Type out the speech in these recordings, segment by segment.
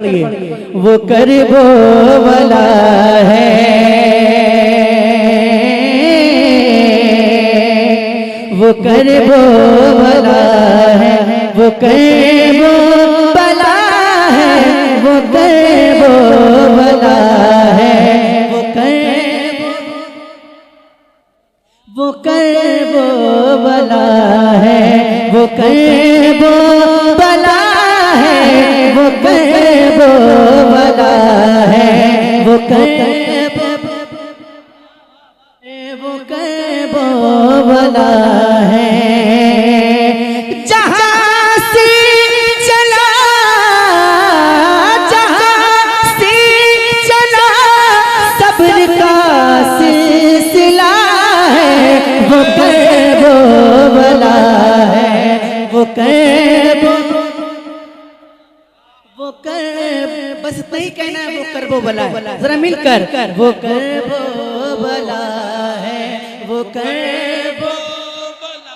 वो करबो वाला है, वो करबो वाला है, वो करबो वाला है, वो करबो वाला है, वो करबो वाला है, वो करबो वाला है, वो करबो वाला है, वो करबो वाला है। जहाँ से चला, जहाँ से चला सब्र का सिलसिला है, वो करबो वाला है, वो करबो, वो कर, बस इतना ही कहना है, वो करबो वाला है। जरा मिलकर वो करबो वाला है, वो करबो वाला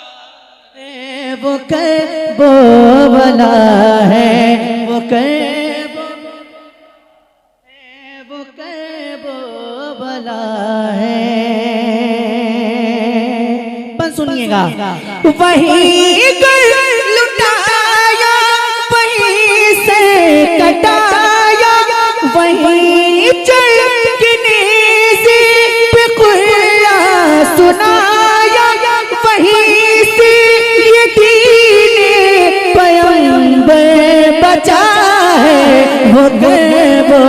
है, वो करबो वाला है, वो करबो, वो करबो वाला है। पर सुनिएगा, वही लुटाया वहीं से कटाया, वहीं चढ़ने से खुला सुनाया, वहीं से ये दीन पैगंबर बचा है, वो करबो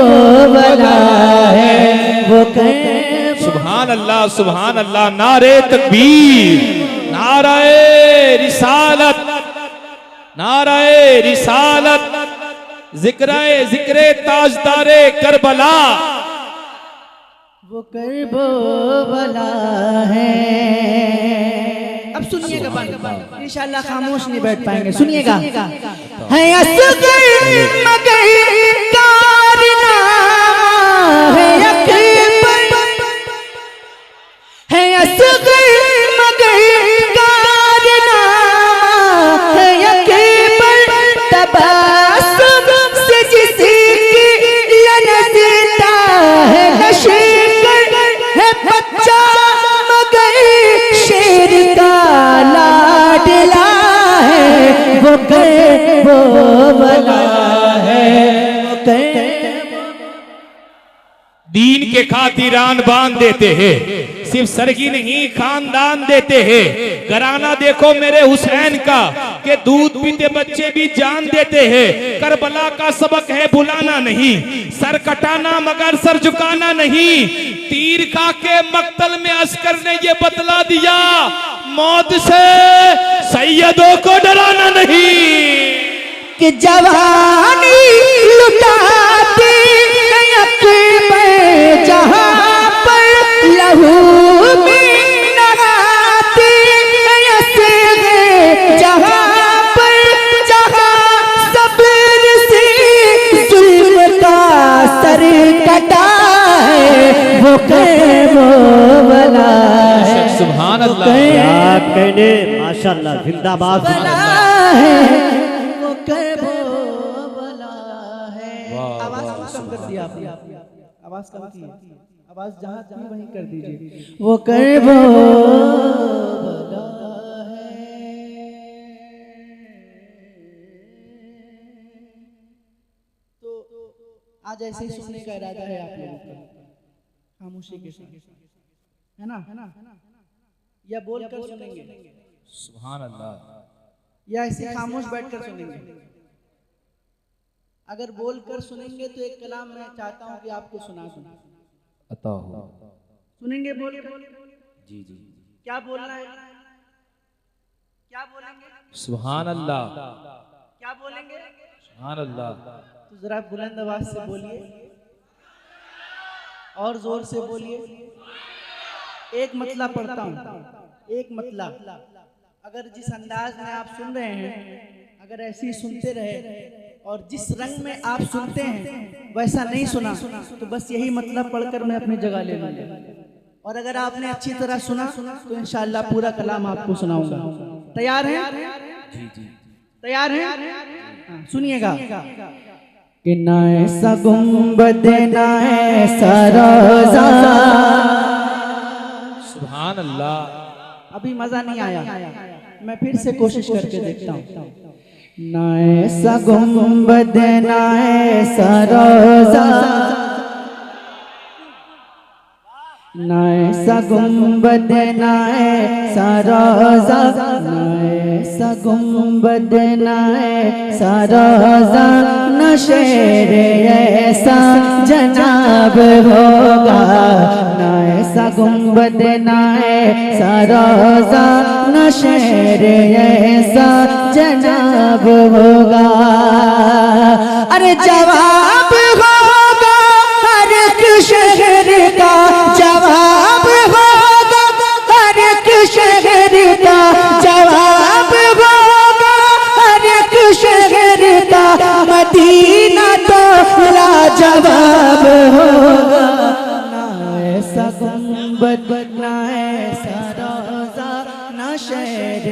वाला है, वो करबो। सुभान अल्लाह, सुभान अल्लाह। नारे तकबीर, नारे रिसालत, नारे रिसालत, जिक्रे ताजदारे करबला। वो करबो वाला है। अब सुनिएगा, इंशाअल्लाह खामोश नहीं बैठ पाएंगे, सुनिएगा। है असगर मगर कारनामा है अकबर, है असगर मगर कारनामा है अकबर, तबस्सुम से जिसकी ललचता है लश्कर, है बच्चा मगर शेर का लाडला है, वो करबो वाला है, वो करबो। दीन के खातिरान बांध देते हैं, सिर्फ सरगी नहीं खानदान देते हैं। घराना देखो मेरे हुसैन का, कि दूध पीते बच्चे भी जान देते हैं। करबला का सबक है भुलाना नहीं, सर कटाना मगर सर झुकाना नहीं। तीर खा के मक्तल में अस्कर ने ये बतला दिया, मौत से सैयदों को डराना नहीं। कि जवानी लुटाती अकबर जहाँ पर लहू में नहाती, जहाँ पर जहाँ सब्र से जुल्म का सर कटा है, वो करबो वाला है। सुभान अल्लाह, क्या कहने, माशाअल्लाह, जिंदाबाद है, वो करबो वाला है। आवाज कम कर दिया आपने, आवाज कम की, आवाज जहाँ थी वहीं कर दीजिए। वो करबो वाला है। तो आज ऐसे ही सुनने का इरादा है आप लोगों का, खामोशी के साथ, है ना? या बोल कर सुनेंगे? सुभान अल्लाह। या ऐसे खामोश बैठकर सुनेंगे? अगर बोल कर सुनेंगे तो एक कलाम मैं चाहता हूँ कि आपको सुना दूं। अता हो। सुनेंगे बोल कर? जी जी। क्या बोलना है? क्या बोलेंगे? सुभान अल्लाह, क्या बोलेंगे? सुभान अल्लाह। तो जरा बुलंद आवाज से बोलिए, और जोर से बोलिए। एक मतला पढ़ता हूँ, एक मतला। अगर जिस अंदाज में आप सुन रहे हैं, अगर ऐसे ही सुनते रहे और जिस रंग में आप सुनते हैं वैसा नहीं सुना तो बस यही मतलब पढ़कर मैं अपनी जगह ले लूंगा। और अगर आपने अच्छी तरह सुना तो इंशाअल्लाह पूरा कलाम आपको सुनाऊंगा। तैयार हैं? जी जी। तैयार हैं? सुनिएगा। कि ना ऐसा गुंबद ना ऐसा रोजा। सुभान अल्लाह। अभी मजा नहीं आया, मैं फिर से कोशिश करके देखता हूँ। ना ऐसा गुंबद ना ऐसा रोजा, ना ऐसा गुंबद ना ऐसा रोजा, ना ऐसा गुंबद ना ऐसा रोजा, न शेर ऐसा जनाब होगा। ना ऐसा गुंबद ना ऐसा रोजा, न शेर ऐसा जनाब होगा। अरे जवाब होगा हर एक शहर का, जवाब होगा हर एक शहर का, जवाब होगा हर एक शहर का। मदीना तो लाजवाब होगा। ना ऐसा गुंबद ना ऐसा रोजा, ना शहर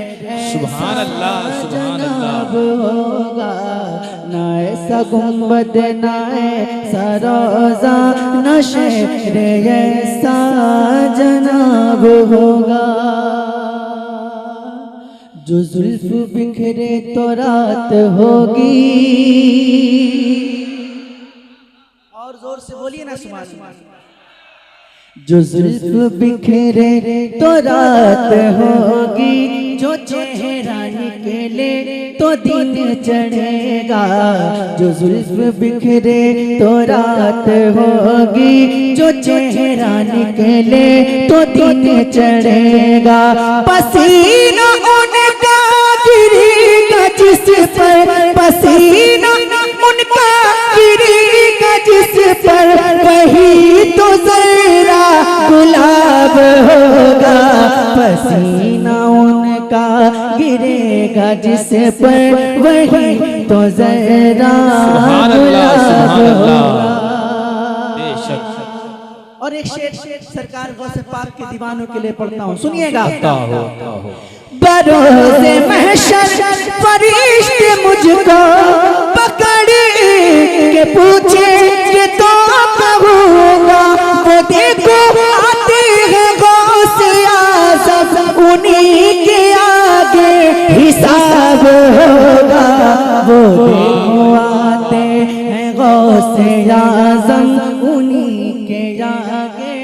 सुभान अल्लाह, सुभान जनाब होगा। ना ऐसा गुंबद ना ऐसा रोजा, ना शहर ऐसा जनाब होगा। जो जुल्फ बिखरे तो रात होगी। और जोर से बोलिए ना सुभान। जो जुल्फ बिखरे तो रात होगी, जो चेहरा निकले तो दिन चढ़ेगा। जो जुल्फ बिखरे तो रात होगी, जो चेहरा निकले तो दिन चढ़ेगा। पसीना उनका गिरेगा जिस पर, पसीना उनका गिरेगा जिस पर, वही तो जरा गुलाब होगा। पसीना उनका गिरेगा जिस पर, वही तो जरा गुलाब होगा। और एक शेर सरकार गौसे पाक के दीवानों के लिए पढ़ता हूँ, सुनिएगा। बरोज़े महशर फरिश्ते मुझको पकड़ के पूछेंगे तो कहूँगा, वो देखो आते हैं गौसे आज़म, उन्हीं के आगे हिसाब होगा। वो देखो आते हैं गौसे आज़म, उन्हीं के आगे।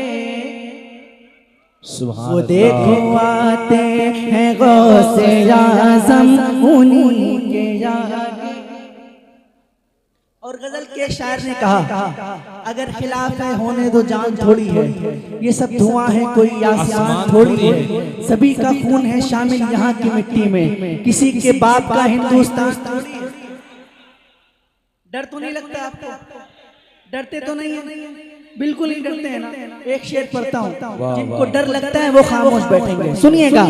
वो देखो आते हैं गौसे आज़म, उन्हीं के आगे। और गजल के शायर ने कहा, अगर खिलाफ है होने दो जान थोड़ी है, ये सब धुआं है कोई आसमान थोड़ी है। सभी का खून है शामिल यहाँ की मिट्टी में, किसी के बाप का हिंदुस्तान थोड़ी है। डर तो नहीं लगता आपको? डरते तो नहीं है? बिल्कुल नहीं डरते हैं ना। एक शेर पढ़ता हूँ, जिनको डर लगता है वो खामोश बैठेंगे, सुनिएगा।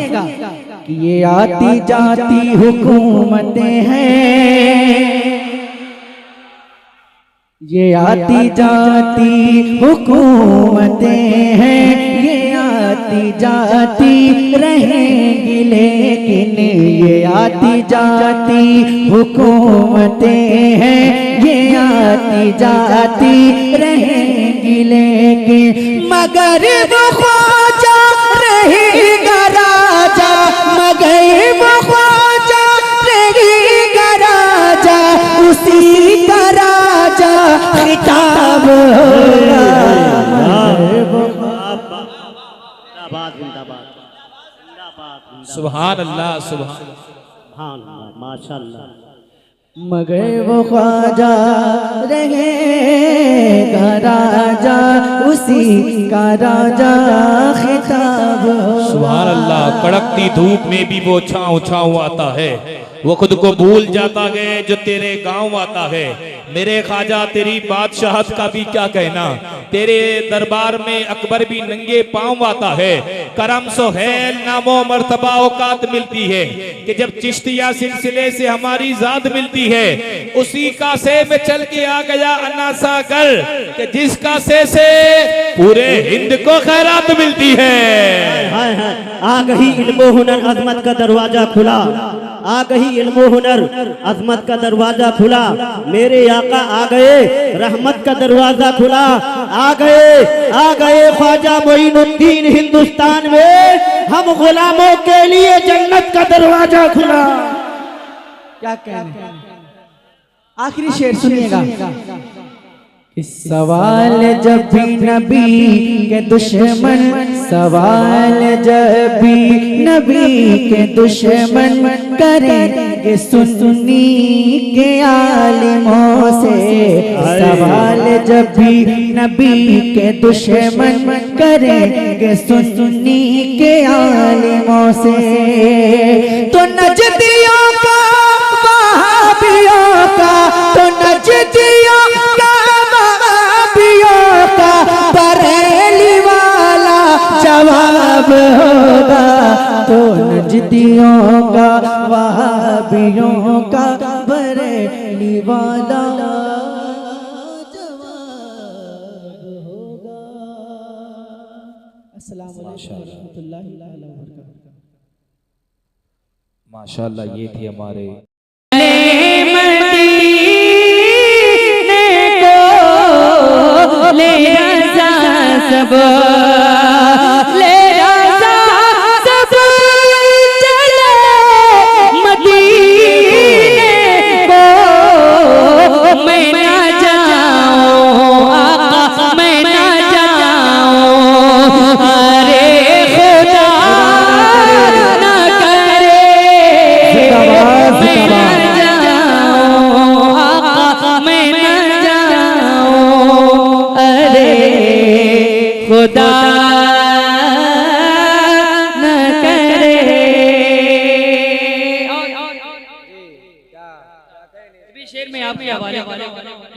कि ये आती जाती हुकूमतें हैं, ये आती जाती हुकूमतें हैं, ये आती जाती रहेंगी लेकिन, ये आती जाती हुकूमतें हैं, ये आती जाती रहेंगी लेकिन, मगर वो ख्वाजा रहेगा राजा, मगर वो ख्वाजा रहेगा राजा, उसी का राजा खिताब होगा। सुभान अल्लाह, सुभान माशाअल्लाह। मगर वो ख्वाजा रहेगा राजा, उसी का राजा खिताब होगा। सुभान अल्लाह। कड़कती धूप में भी वो छाँव छाँव आता है, वो खुद को भूल जाता है जो तेरे गांव आता है। मेरे ख्वाजा तेरी बादशाहत का भी क्या कहना, तेरे दरबार में अकबर भी नंगे पांव आता है। करम सोहैल नामो मर्तबा औकात मिलती है कि जब चिश्तिया सिलसिले से हमारी जात मिलती है, उसी कासे में चल के आ गया अनासा कर कि जिस कासे से पूरे हिंद को खैरात मिलती है। आ गई इल्म हुनर अजमत का दरवाजा खुला। आ गई इल्म हुनर, अजमत का दरवाजा खुला, मेरे आका आ गए, रहमत का दरवाजा खुला, आ गए ख्वाजा मोइनुद्दीन हिंदुस्तान में, हम गुलामों के लिए जन्नत का दरवाजा खुला। क्या कहने, आखिरी शेर सुनिएगा। इस सवाल जब भी नबी के दुश्मन, सवाल जब भी नबी के दुश्मन करेंगे सुन्नी के आलिमों से, सवाल जब भी नबी के दुश्मन करेंगे सुन्नी के आलिमों से, तो नजदियों का वहाबियों का, तो नजदियों का का बरेली वाला जवाब होगा, तो नजदियों का वहाबियों का बरेली वाला जवाब होगा। अस्सलाम वालेकुम रहमतुल्लाहि व बरकातहू। माशाअल्लाह, ये थे हमारे सब ले राजा सब चले मदीने को, मैं ना जाऊं आका मैं ना जाऊं, अरे खुदा ना करे मैं ना जाऊं आका मैं ना जाऊं, अरे खुदा न करे। इसी शेर में आपके हवाले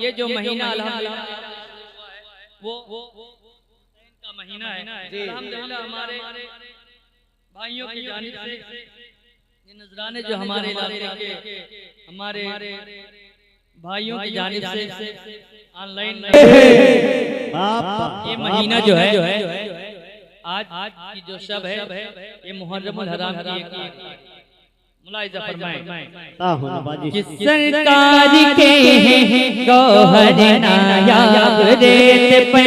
ये जो महीना अल्हम्दुलिल्लाह वो का महीना है, अल्हम्दुलिल्लाह हमारे भाइयों की जानिब से ये नजराने जो हमारे इलाके के हमारे भाइयों की जानिब से ऑनलाइन ये महीना जो है आज की जो शब है ये मुहर्रमुल हराम की एक मुलाहिजा फरमाएं। किस सरकार के गौहर नायाब रेत पे,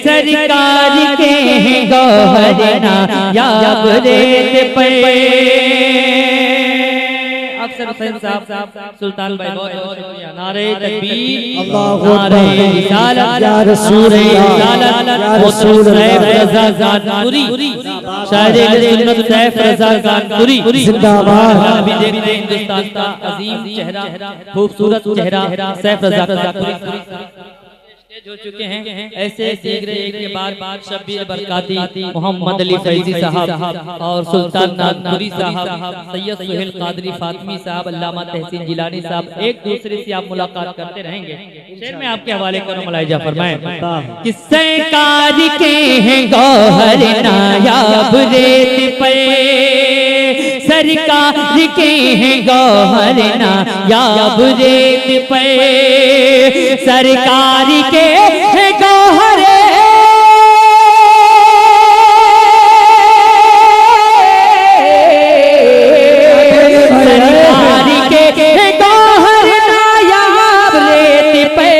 सरकार के गौहर नायाब रेत पे, अफसर हुसैन साहब सुल्तान भाई बहुत बहुत शुक्रिया। नारे तकबीर, नारे रिसालत, या रसूल अल्लाह, या रसूल सैफ रज़ा ज़ानपुरी, शायर सुन्नत सैफ रज़ा ज़ानपुरी जिंदाबाद। अभी देखते हैं हिंदुस्तान का अजीम चेहरा, खूबसूरत चेहरा सैफ रज़ा ज़ानपुरी हो चुके हैं। ऐसे दीगरे एक के बाद शब्बीर बरकाती, मोहम्मद अली फैजी साहब और सुल्तान नागपुरी साहब, सैयद सुहेल कादरी फातमी साहब, अल्लामा तहसीन जिलानी साहब, एक दूसरे से आप मुलाकात करते रहेंगे। शेर में आपके हवाले करो, मुलाहिजा फरमाएं। किस्से कार के हैं गौहर नायाब रेत पे, सरकार के हैं गौहर नायाब रेत पे, सरकार के हैं गौहर सरकार के हैं गौहर नायाब रेत पे,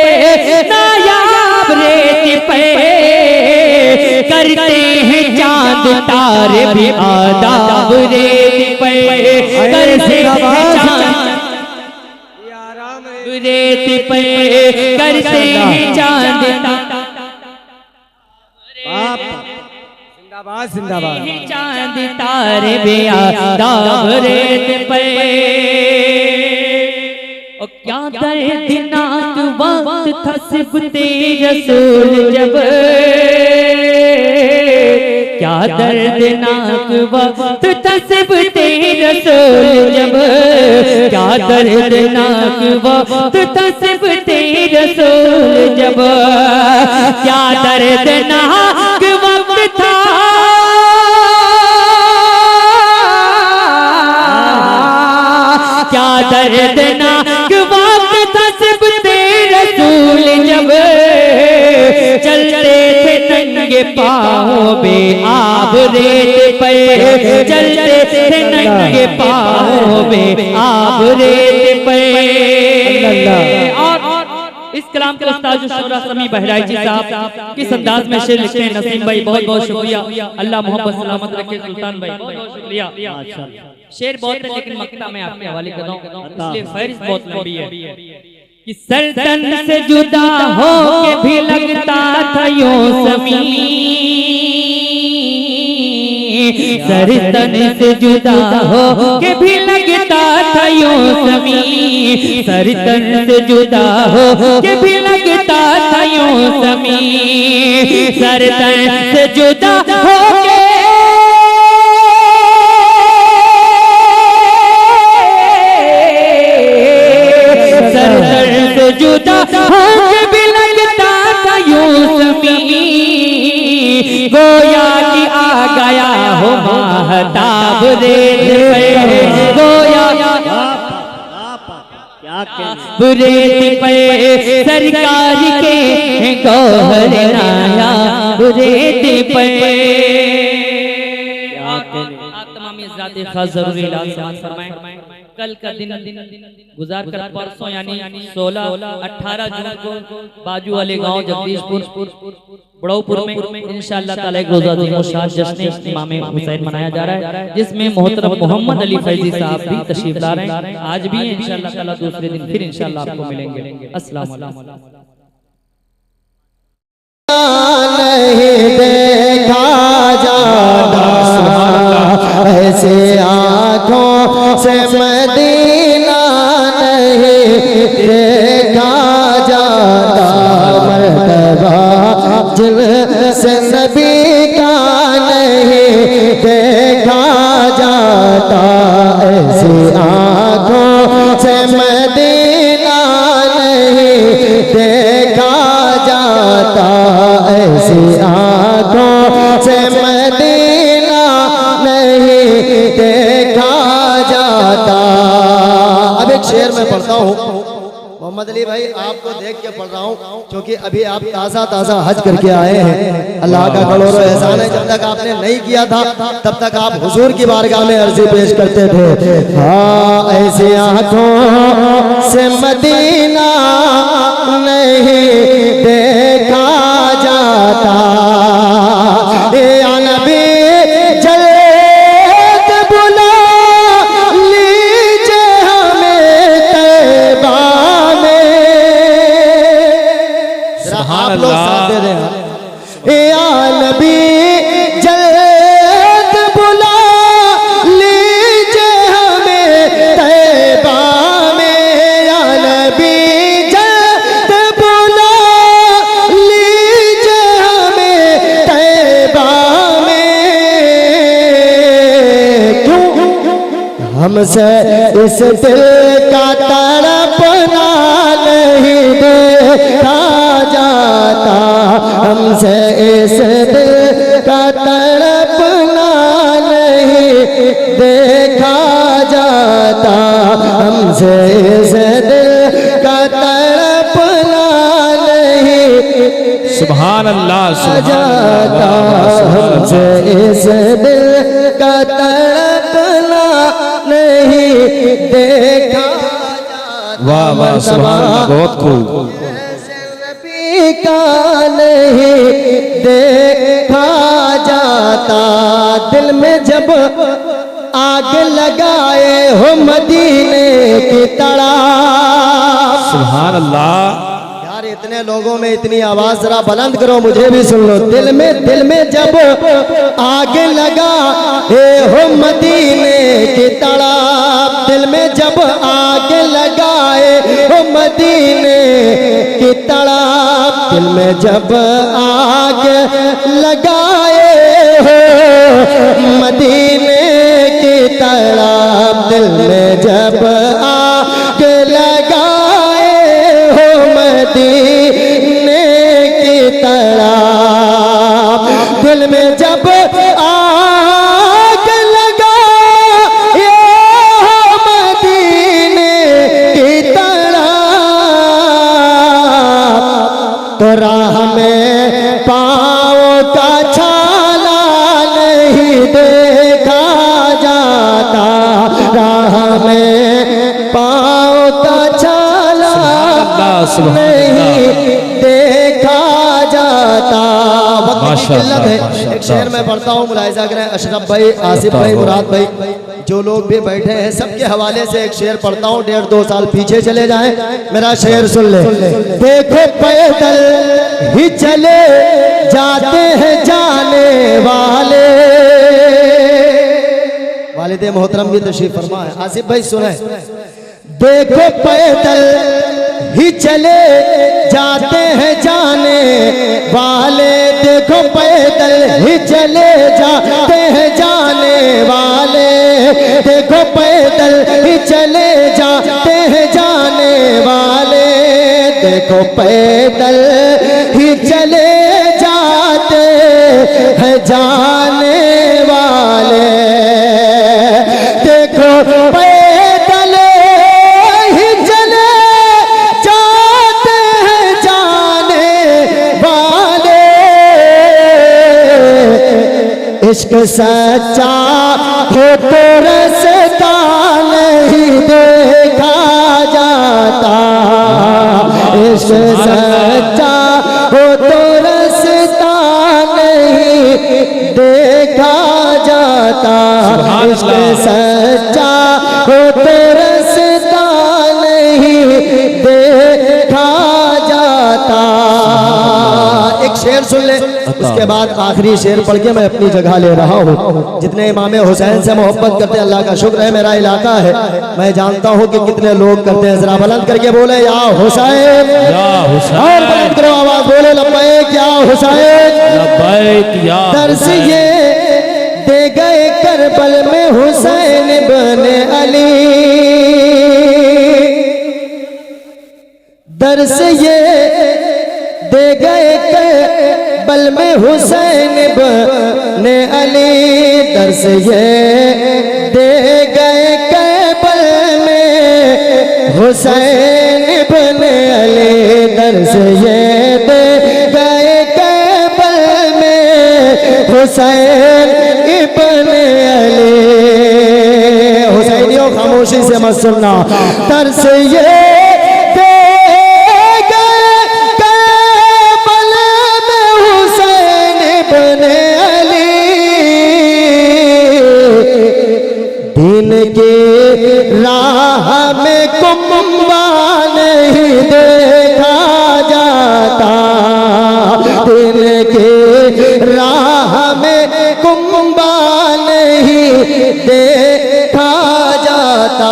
नायाब रेत पे, करते हैं चांद तारे भी आदाब रेत पे, करते हैं चांद रेत पे, करते हैं चांद जिंदाबाद जिंदाबाद, चांद तारे भी आदाब रेत पे। और क्या दर्दनाक वक्त था सिबते रसूल जब, क्या दर्दनाक वक्त था सिबते रसूल जब, क्या दर्दनाक वक्त था सिबते रसूल जब, क्या दर्दनाक वक्त था, क्या दर्दनाक वक्त था सिबते रसूल जब, चलते थे नंगे पाँव बे आब रेत पे, चलते थे नंगे पाँव होवे आब रेत पे। और इस कलाम के उस्ताद शुरा समी बहराइची साहब किस अंदाज में शेर लिखते हैं नसीम भाई, बहुत बहुत शुक्रिया। अल्लाह मोहब्बत सलामत रखे सुल्तान भाई, बहुत बहुत शुक्रिया। शेर बहुत है लेकिन मक्ता में आपके हवाले कर रहा हूं, इसलिए फहरिस्त बहुत लंबी है कि सरतन से जुदा हो के भी लगता था यूं ज़मीन, सरतन से जुदा हो के भी लगता था यूं ज़मीन, सरतन से जुदा हो के भी लगता था यूं ज़मीन, सरतन से जुदा हो के जुदा होके भी लगता था यूं ज़मीन, गोया कि आ गया हो महताब रेत पे, गोया रेत पे सरकार के गौहर नाया रेत पे। जरूरी इलाज फरमाएं। कल का दिन गुजार कर परसों यानी 16-18 जून को बाजू वाले गांव जगदीशपुर बड़ौपुर में इंशाअल्लाह ताला एक रोजा मुशाद जश्न इमाम हुसैन मनाया जा रहा है, जिसमें मोहतरम मोहम्मद अली फैजी साहब भी तशरीफ ला रहे हैं। आज भी इंशाअल्लाह ताला दूसरे दिन फिर इंशाअल्लाह आपको मिलेंगे। अस्सलाम वालेकुम। नहीं देखा जाता ऐसे आँखों से मदीना नहीं देखा जाता, मर्तबा जिनसे नबी का नहीं देखा जाता, ऐसे आँखों से मदीना नहीं देखा जाता, ऐसी आँखों से मदीना नहीं देखा जाता। अब एक शेर में पढ़ता हूँ मोहम्मद अली भाई, आपको देख के पढ़ रहा हूँ क्योंकि अभी आप ताज़ा ताज़ा हज करके आए हैं। अल्लाह का करोड़ों एहसान है, जब तक आपने नहीं किया था तब तक आप हुजूर की बारगाह में अर्जी पेश करते थे। हाँ, ऐसी आँखों से मदीना नहीं देखा जाता, या नबी जल्द बुला लीजिए हमें तैबा में। आप लोग साथ दे दें, या नबी जल्द बुला लीजिए हमें तैबा में, या नबी हमसे इस दिल का तड़पना नहीं देखा जाता, हमसे इस दिल का तड़पना नहीं देखा जाता, हमसे इस दिल का तड़पना नहीं सुभान अल्लाह जाता, हमसे इस दिल का तड़पना नहीं देखा जाता। वाह वाह सुभान अल्लाह, बहुत खूब। नबी का नहीं देखा जाता, दिल में जब आग लगाए हो मदीने की तड़प। सुभान अल्लाह। इतने लोगों में इतनी आवाज जरा बुलंद करो, मुझे भी सुन लो। दिल में जब आग लगा हो मदीने की तड़प, दिल में जब आग लगाए हो मदीने की तड़प, दिल में जब आग लगाए हो मदीने की तड़प, दिल में जब आग लगाए हो मदीने की तड़प, दिल में जब आग लगा हो मदीने की तड़प, तो राह में पाँव का छाला नहीं देखा जाता, राह में जाता। वक्त की किल्लत है, एक शेर में पढ़ता हूँ, मुलाहिजा करें। अशरफ भाई, आसिफ भाई, मुराद भाई, जो लोग भी बैठे हैं सबके हवाले से एक शेर पढ़ता हूँ। 1.5-2 साल पीछे चले जाएं, मेरा शेर सुन ले। देखो पैदल ही चले जाते हैं जाने वाले। वालिद मोहतरम भी तशरीफ फरमा है। आसिफ भाई सुने। देखो पैदल ही चले जाते हैं जाने वाले। देखो पैदल ही चले जाते हैं जाने वाले। देखो पैदल ही चले जाते हैं जाने वाले। देखो पैदल ही चले जाते हैं जाने वाले। देखो पैदल ही चले जाते हैं जाने वाले। इश्क सच्चा हो तो रास्ता नहीं देखा जाता। इश्क सच्चा हो तो रास्ता नहीं देखा जाता। इश्क सच्चा हो तो रास्ता नहीं देखा जाता। एक शेर सुन ले, उसके बाद आखिरी शेर पढ़ के मैं अपनी जगह ले रहा हूँ। जितने इमाम हुसैन से मोहब्बत करते हैं, अल्लाह का शुक्र है मेरा इलाका है, मैं जानता हूँ कि कितने लोग करते हैं। जरा बुलंद करके बोले या हुसैन, और बुलंद करो आवाज, बोले लब्बैक या हुसैन, लब्बैक या दर्स ये दे गए करबल में हुसैन बने अली। दर्स ये दे गए करबल में हुसैन बने अली। दर्स ये दे गए करबल में हुसैन बने अली। दर्स ये दे गए करबल में हुसैन इब्ने अली। हुसैनियों खामोशी से मत सुनना। दर्स ये दे गए करबल में हुसैन इब्ने अली। दिन की राह में कुंबा नहीं देखा जाता। दिन की राह में कुंबा नहीं देखा जाता।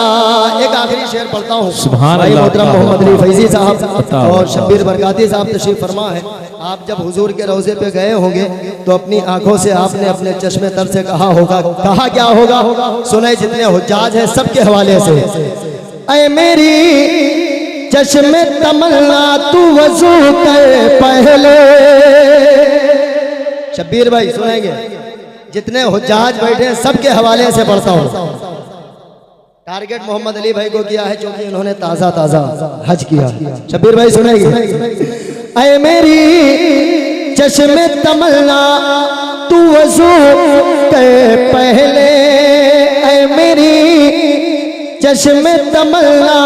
एक आखिरी शेर पढ़ता हूँ। सुभान भाई अल्लाह। मोहतरम मोहम्मद अली फैजी साहब बताओ। और शब्बीर बरकाती साहब तशरीफ फरमा है। आप जब हुजूर के रोजे पे गए होंगे तो अपनी आंखों से आपने अपने चश्मे तर से कहा होगा, कहा क्या होगा सुने। जितने हुज्जाज हैं सबके हवाले से, ऐ मेरी चश्मे तमन्ना तू वजू कर पहले। शब्बीर भाई सुनेंगे, जितने हुज्जाज बैठे हैं सबके हवाले से पढ़ता हूँ। टारगेट मोहम्मद अली भाई को किया है क्योंकि उन्होंने ताजा ताजा हज किया। शब्बीर भाई सुनेंगे। ऐ मेरी चश्मे तमन्ना तू वजू के पहले। ऐ मेरी चश्मे तमन्ना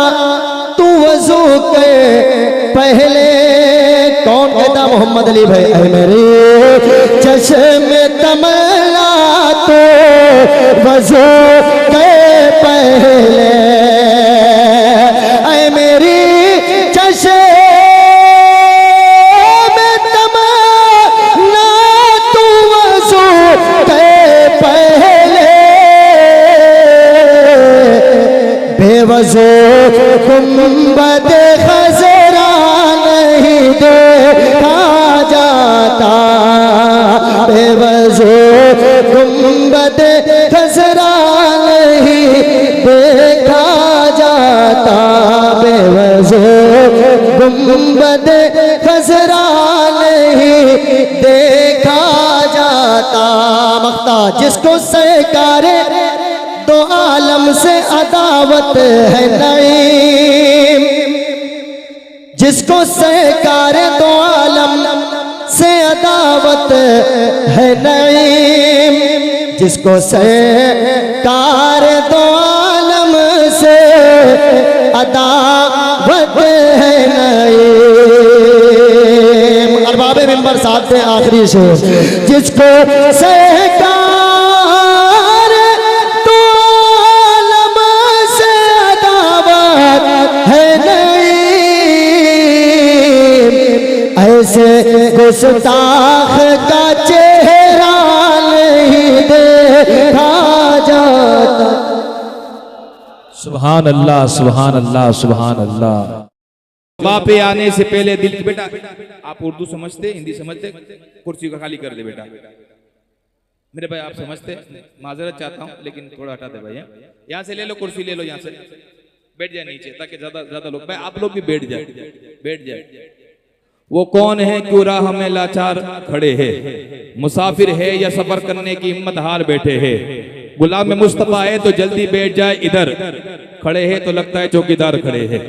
तू वजू के पहले। कौन कहता? मोहम्मद अली भाई। ऐ मेरी चश्मे तमन्ना तू वजू के पहले। ऐ मेरी चश्मे तमन्ना तू वजू के पहले। बेवजू गुंबद खजरा नहीं देखा जाता। बेवजू गुंबद खजरा नहीं देखा जाता। बेवजू गुंबद खजरा नहीं देखा जाता। मख्ता जिसको सरकारे दो आलम से अदावत है नईम। जिसको सरकारे दो आलम से अदावत है नईम। जिसको सरकार दो आलम से अदावत है नईम। जवाब मिंबर साथ में आखिरी शेर, जिसको सरकार तो आलम से दावत है नहीं, ऐसे गुस्ताख का चेहरा नहीं देखा जाता। सुभान अल्लाह, सुभान अल्लाह, सुभान अल्लाह। जवाब पे आने से पहले दिल की, बेटा आप उर्दू समझते, हिंदी समझते, कुर्सी को खाली कर दे बेटा। मेरे भाई आप समझते, माजरत चाहता हूँ लेकिन थोड़ा हटा दे भाई। यहाँ से ले लो, कुर्सी ले लो, यहाँ से बैठ जाए नीचे, ताकि ज्यादा लोग, भाई आप लोग भी बैठ जाए, बैठ जाए। वो कौन है क्यों राह में लाचार खड़े हैं, मुसाफिर है या सफर करने की हिम्मत हार बैठे हैं, गुलाम मुस्तफा है तो जल्दी बैठ जाए इधर, खड़े हैं तो लगता है चौकीदार खड़े हैं।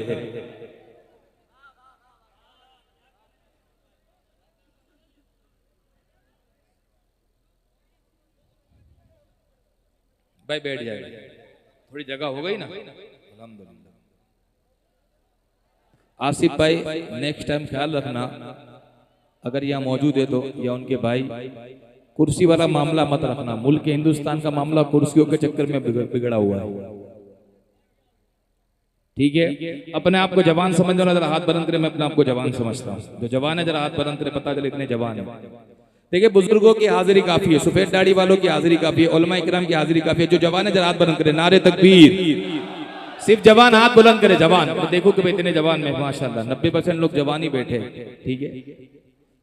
भाई बैठ जाए, थोड़ी जगह हो गई ना, अल्हम्दुलिल्लाह। आसिफ भाई नेक्स्ट टाइम ख्याल रखना, अगर यहाँ मौजूद है तो, या उनके भाई, कुर्सी वाला मामला मत रखना। मुल्क हिंदुस्तान का मामला कुर्सियों के चक्कर में बिगड़ा हुआ है, ठीक है। अपने आप को जवान समझो ना, जरा हाथ बुलंद करे। मैं अपने आप को जवान समझता हूँ, जो जवान है जरा हाथ बुलंद करे, पता चले इतने जवान है। देखिए बुजुर्गों की हाजिरी काफी है, सफेद दाढ़ी वालों की हाजिरी काफी है, उलमा इकराम की हाजिरी काफी है। जो जवान है जरा हाथ बुलंद करे, नारे तकबीर। सिर्फ जवान हाथ बुलंद करे, जवान। तो देखो कि इतने जवान में माशाल्लाह 90% लोग जवान ही बैठे, ठीक है।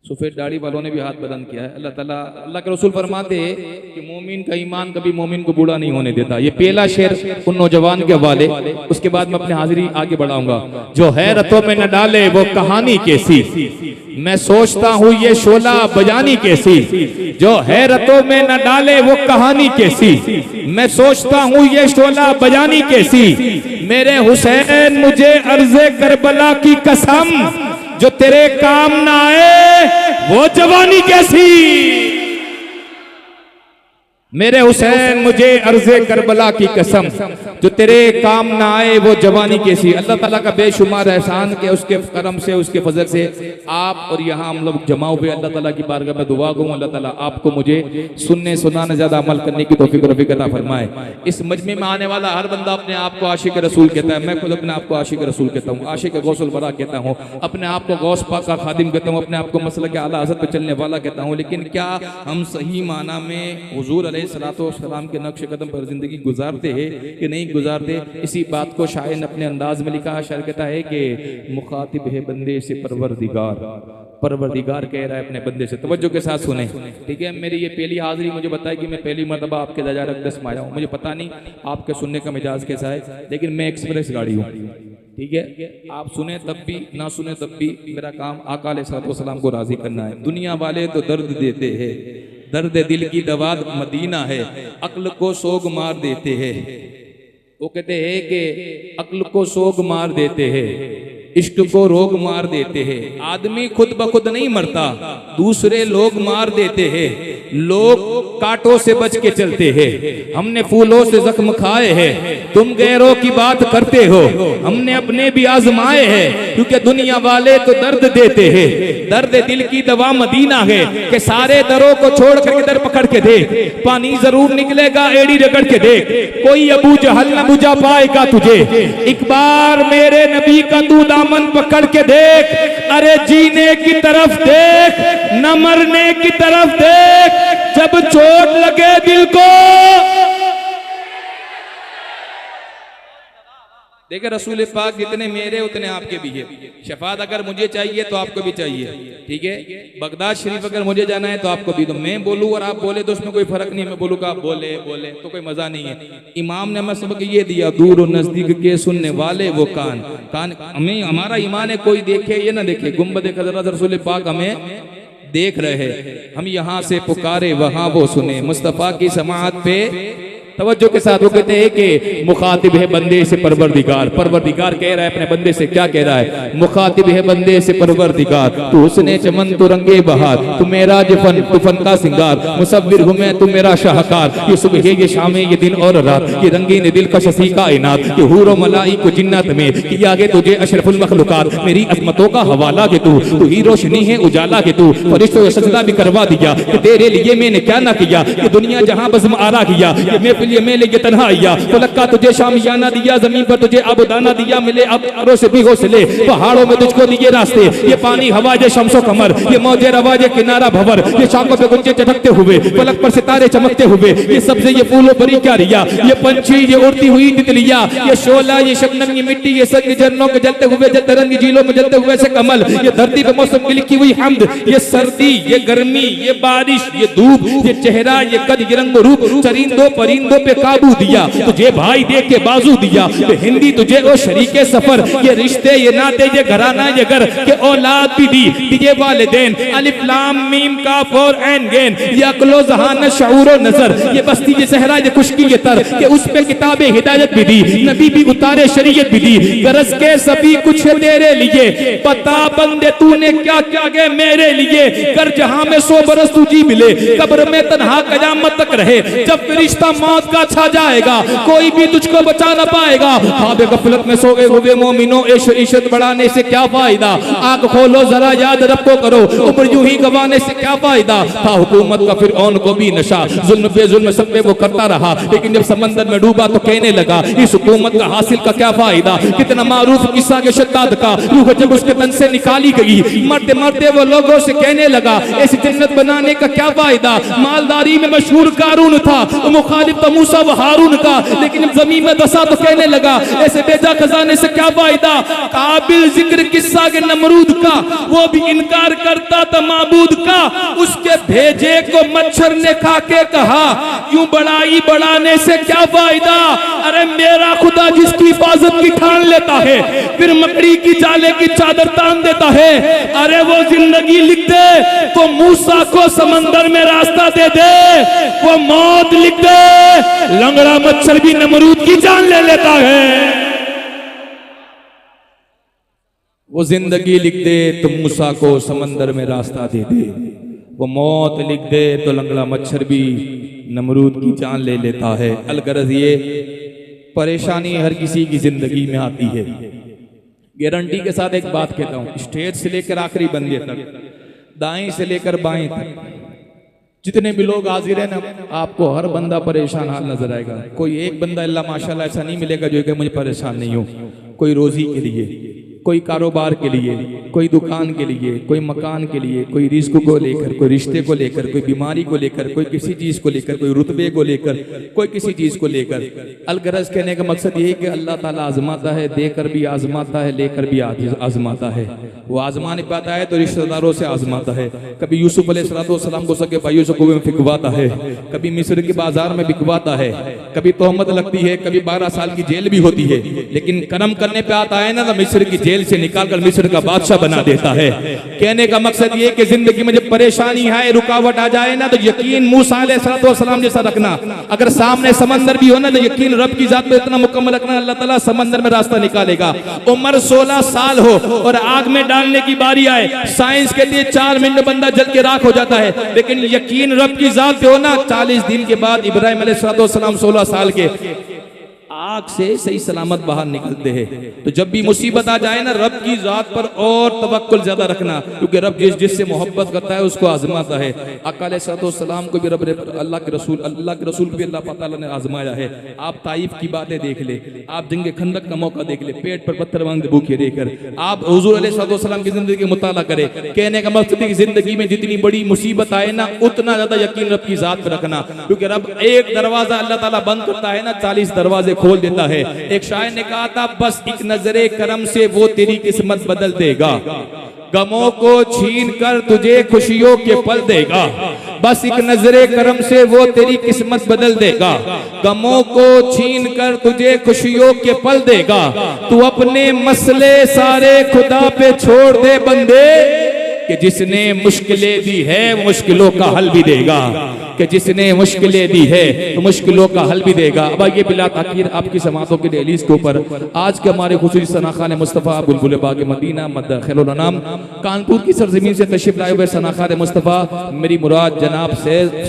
सफेद दाढ़ी वालों ने भी हाथ बुलंद किया है। अल्लाह ताला, अल्लाह के रसूल फरमाते हैं कि मोमिन का ईमान कभी मोमिन को बूढ़ा नहीं होने देता। ये पहला शेर उन नौजवान के हवाले, उसके बाद मैं अपनी हाजिरी आगे बढ़ाऊंगा। जो हैरतों में न डाले वो कहानी कैसी, मैं सोचता हूँ ये शोला बजानी कैसी। जो हैरतों में न डाले वो कहानी कैसी, मैं सोचता हूँ ये शोला बजानी कैसी। मेरे हुसैन मुझे अर्ज़े करबला की कसम, जो तेरे काम ना आए वो जवानी कैसी। मेरे हुसैन मुझे अर्ज़े करबला की कसम, जो तेरे काम ना आए वो जवानी कैसी। अल्लाह ताला का बेशुमार एहसान के उसके करम से, उसके फजल से आप और यहाँ हम लोग जमा हुए। अल्लाह ताला की बारगाह में दुआ करूँ, अल्लाह ताला आपको मुझे सुनने सुनाने ज्यादा अमल करने की तौफीक और रफ़ीक अता फरमाए। इस मजमे में आने वाला हर बंदा अपने आप को आशिक रसूल कहता है। मैं खुद अपने आप को आशिक रसूल कहता हूँ, आशिक गौसुल बरा कहता हूँ, अपने आप को गौस पाक का खादिम कहता हूँ, अपने आप को मसलक आला हज़रत पे चलने वाला कहता हूँ। लेकिन क्या हम सही माना में हुजूर सलाम के नक्श कदम पर जिंदगी गुजारते हैं कि नहीं गुजारते? इसी बात को शायर ने अपने अंदाज में लिखा है। शायर कहता है कि मुखातिब है बंदे से परवरदिगार, परवरदिगार कह रहा है अपने बंदे से। तवज्जो के साथ सुने, ठीक है। मेरी ये पहली हाजिरी, मुझे बताया कि मैं पहली मरतबा आपके दरबार अक़दस में आया हूँ। मुझे पता नहीं आपके सुनने का मिजाज कैसा है, लेकिन मैं एक्सप्रेस गाड़ी हूँ, ठीक है। आप सुने तब भी, ना सुने तब भी, मेरा काम आका अलैहिस्सलाम को राजी करना है। दुनिया वाले तो दर्द देते हैं, दर्द दिल की दवा मदीना है, अक्ल को सोग मार देते हैं। वो कहते हैं कि अक्ल को सोग मार देते हैं, इश्क को रोग मार देते हैं। आदमी खुद ब खुद नहीं मरता, दूसरे लोग मार देते हैं। लोग कांटों से बच के चलते हैं, हमने फूलों से जख्म खाए हैं। तुम गैरों की बात करते हो, हमने अपने भी आजमाए हैं। क्योंकि दुनिया वाले तो दर्द देते हैं, दर्द दिल की दवा मदीना है। कि सारे दरों को छोड़ करके दर पकड़ के देख, पानी जरूर निकलेगा एड़ी रगड़ के देख। कोई अबू जहल न बुझा पाएगा तुझे, एक बार मेरे नबी का तू दामन पकड़ के देख। अरे जीने की तरफ देख, न मरने की तरफ देख। जब चोट लगे दिल को, देखिए रसूल पाक जितने मेरे उतने आपके भी है। शफात अगर मुझे चाहिए तो आपको भी चाहिए, ठीक है। बगदाद शरीफ अगर मुझे जाना है तो आपको भी। तो मैं बोलूँ और आप बोले तो उसमें कोई फर्क नहीं है। मैं बोलूँ कि आप बोले तो कोई मजा नहीं है। इमाम ने हमें सबक ये दिया, दूर और नजदीक के सुनने वाले वो कान। हमें हमारा ईमान है, कोई देखे ये ना देखे, गुंबद खजरा रसूल पाक हमें देख रहे हैं। हम यहाँ से पुकारे वहां वो सुने, मुस्तफ़ा की समाअत पे तवज्जो के साथ वो कहते हैं कि मुखातिब है बंदे से परवरदिगार। परवरदिगार कह रहा है अपने बंदे से, क्या कह रहा है? मुखातिब है बंदे से परवरदिगार, तू हुस्ने चमन तू रंगे बहार, तू मेरा जफन तू फन का सिंगार, मुसव्विर हूं मैं तू मेरा शाहकार, ये सुबह है ये शाम है ये दिन और रात, ये रंगीन दिल का शसी कायनात, ये हूर व मलाइक जिन्नात में कि आगे तुझे अशरफुल मखलूकात, मेरी अजमतों का हवाला के तू ही रोशनी है उजाला के तू, फरिश्तों से सजदा भी करवा दिया कि तेरे लिए मैंने क्या ना किया, ये दुनिया जहां बज़्म आरा किया, ये महफिल ये मेले ये तन्हाइया, फलक का तुझे शामियाना दिया, जमीन पर तुझे आबदाना दिया, मिले अबरों से भी हौसले, पहाड़ों में तुझको दिए रास्ते, ये पानी हवा ये शम्सो कमर, ये मौजे रवाज ये किनारा भंवर, ये शाखों पे गुंजे चटकते हुए, फलक पर सितारे चमकते हुए, ये सब्जे ये फूलों बरी क्या रिया, ये पंछी ये उड़ती हुई तितलिया, ये शोला ये शबनम ये मिट्टी ये संग झरनों के जलते हुए जलते रंग झीलों में जलते हुए से कमल, ये धरती पे मौसम की लिखी हुई हमद, ये सर्दी ये गर्मी ये बारिश ये धूप ये चेहरा ये कद ये रंग रूप, चरिंदों परिंदों पे काबू दिया, तुझे भाई देख के बाजू दिया, ये हिंदी तुझे ओ शरीके सफर, ये रिश्ते ये नाते ये घराना ये घर के औलाद भी दी, दिए वालिदैन अलिफ लाम मीम काफ और ऐन गैन, ये अक्लो ज़हान शऊर और नजर, ये बस्ती ये सहरा ये खुशकी ये तर, के उस पे किताबे हिदायत भी दी, नबी भी उतारे शरीयत भी दी, गरज के सभी कुछ है तेरे लिए, बता बंदे तूने क्या क्या गए मेरे लिए, कर जहां में 100 बरस तुझी मिले, कब्र में तन्हा कयामत तक रहे, जब फरिश्ता मौत का छा जाएगा कोई भी तुझको बचा ना पाएगा, ख्वाब गफलत में सोए हुए मोमिनो इशत बढ़ाने से क्या फायदा, आंख खोलो जरा याद रब को करो, उम्र यूं ही गवाने से क्या फायदा, था हुकूमत का फिर औन को भी नशा, जुल्म पे जुल्म सब पे वो करता रहा, लेकिन जब समंदर में डूबा तो कहने लगा इस हुकूमत का हासिल का क्या फायदा, कितना मारूफ किस्सा के शद्दाद का, रूह जब उसके तन से निकाली गई, मरते मरते वो लोगों से कहने लगा ऐसी जन्नत बनाने का क्या फायदा, मालदारी में मशहूर कारून था, मुखालिफ तो मूसा व हारून का, लेकिन जब जमीन में दसा तो कहने लगा ऐसे बेजा खजाने से क्या फायदा, काबिल जिक्र किस्सा के नमरूद का, वो भी इनकार करता था माबूद का, उसके भेजे को मच्छर ने खा के कहा यूं बड़ाई बढ़ाने से क्या फायदा, अरे मेरा खुदा जिसकी हिफाजत की ठान लेता है फिर मकड़ी की जाले की चादर तान देता है, अरे वो जिंदगी लिख दे तो मूसा को समंदर में रास्ता दे दे, वो मौत लिख दे लंगड़ा मच्छर भी नमरूद की जान ले लेता है, वो जिंदगी लिख दे तो मूसा को समंदर में रास्ता दे दे, वो मौत लिख दे तो लंगड़ा मच्छर भी नमरूद की जान ले लेता है। अलगरज ये परेशानी हर किसी की जिंदगी में आती है, गारंटी के साथ एक बात कहता हूँ, स्टेज से लेकर आखिरी बंदे तक, दाएं से लेकर बाएं तक जितने भी लोग हाजिर हैं ना, आपको हर बंदा परेशान हाल नजर आएगा, कोई एक बंदा अल्लाह माशाल्लाह ऐसा नहीं मिलेगा जो कि मुझे परेशान नहीं हो, कोई रोजी के लिए, कोई कारोबार के लिए, कोई दुकान के लिए, कोई मकान के लिए, कोई रिस्क को लेकर, कोई रिश्ते को लेकर, कोई बीमारी को लेकर, कोई किसी चीज को लेकर, कोई रुतबे को लेकर, कोई किसी चीज को लेकर। अलगरज कहने का मकसद ये है कि अल्लाह ताला आजमाता है, देकर भी आजमाता है, लेकर भी आजमाता है, वो आजमा नहीं पाता है तो रिश्तेदारों से आजमाता है, कभी यूसुफ अलैहिस्सलाम को सके भाइयों से कुएं में फिकवाता है, कभी मिस्र के बाजार में बिकवाता है, कभी तोहमत लगती है, कभी 12 साल की जेल भी होती है, लेकिन करम करने पे आता है ना तो मिस्र की जेल से निकालकर मिस्र का बादशाह बना देता है। कहने का मकसद ये कि जिंदगी में जब परेशानी आए, रुकावट आ जाए ना, तो यकीन मूसा अलैहिस्सलाम जैसा रखना, अगर सामने समंदर भी हो ना तो यकीन रब की जात पे इतना मुकम्मल रखना, अल्लाह ताला समंदर में रास्ता निकालेगा। उम्र 16 साल हो और आग में डालने की बारी आए, साइंस के लिए 4 मिनट बंदा जल के राख हो जाता है, लेकिन यकीन रब की जात पे हो ना, 40 दिन के बाद इब्राहिम अलैहिस्सलाम 16 साल के आग से सही सलामत बाहर निकलते हैं। तो जब भी मुसीबत आ जाए ना, रब की जात पर और तवक्कुल ज्यादा रखना, क्योंकि रब जिससे मोहब्बत करता है उसको आजमाता है। आका अलैहिस्सलाम को भी रब ने, अल्लाह के रसूल भी अल्लाह ताला ने आजमाया है। आप ताइफ की बातें देख ले, आप जंगे खंदक का मौका देख ले, पेट पर पत्थर मांगते भूखे रहकर, आप हुजूर अलैहिस्सलाम की जिंदगी का मुताला करें। कहने का मकसद है कि जिंदगी में जितनी बड़ी मुसीबत आए ना, उतना ज्यादा यकीन रब की जात पर रखना, क्योंकि रब एक दरवाजा अल्लाह ताला बंद करता है ना, 40 दरवाजे खोल देता है। एक शायर ने कहा था, बस एक नजरे करम से वो तेरी किस्मत बदल देगा, गमों को छीन कर तुझे खुशियों के पल देगा, बस एक नजरे करम से वो तेरी किस्मत बदल देगा, गमों को छीन कर तुझे खुशियों के पल देगा, तू अपने मसले सारे खुदा पे छोड़ दे बंदे, कि जिसने मुश्किलें दी है मुश्किलों का हल भी देगा, कि जिसने मुश्किलें दी है तो मुश्किलों का हल भी देगा। अब ये बिला ताकीर आपकी समातों की डेलीज के ऊपर आज के हमारे खुसूसी सनाखान मुस्तफ़ा बुलबुल बाग मदीना मदखिलुल अनाम कानपुर की सरजमीन से तशरीफ लाए हुए सनाखान मुस्तफ़ा मेरी मुराद जनाब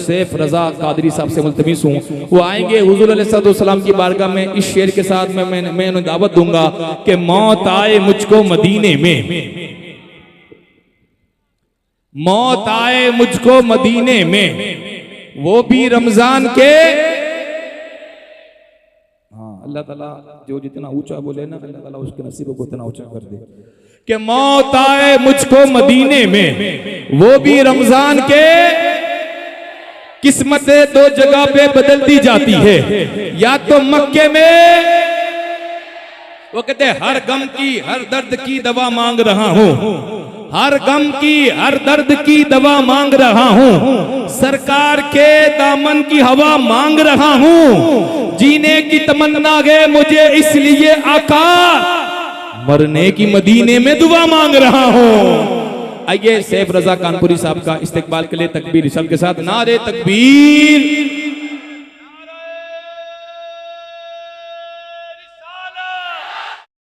सैफ रजा कादरी साहब से मुल्तमिस हूँ, वो आएंगे हुज़ूर अलैहिस्सलाम की बारगाह में इस शेर के साथ मैं उन्हें दावत दूंगा कि मौत आए मुझको मदीने में, मौत आए मुझको मदीने में, वो भी रमजान के। हाँ, अल्लाह ताला जो जितना ऊंचा बोले ना अल्लाह ताला उसके नसीब को उतना ऊंचा कर दे कि मौत आए मुझको मदीने में, वो भी रमजान के। किस्मतें दो जगह पे बदलती जाती है, या तो मक्के में, वो कहते हर गम की हर दर्द की दवा मांग रहा हूं, हर गम की हर दर्द की दवा मांग रहा हूं, सरकार के दामन की हवा मांग रहा हूं, जीने की तमन्ना है मुझे इसलिए आका, मरने की मदीने में दुआ मांग रहा हूं। आइए सैफ रजा कानपुरी साहब का इस्तेकबाल के लिए तकबीर रिसल के साथ नारे तकबीर।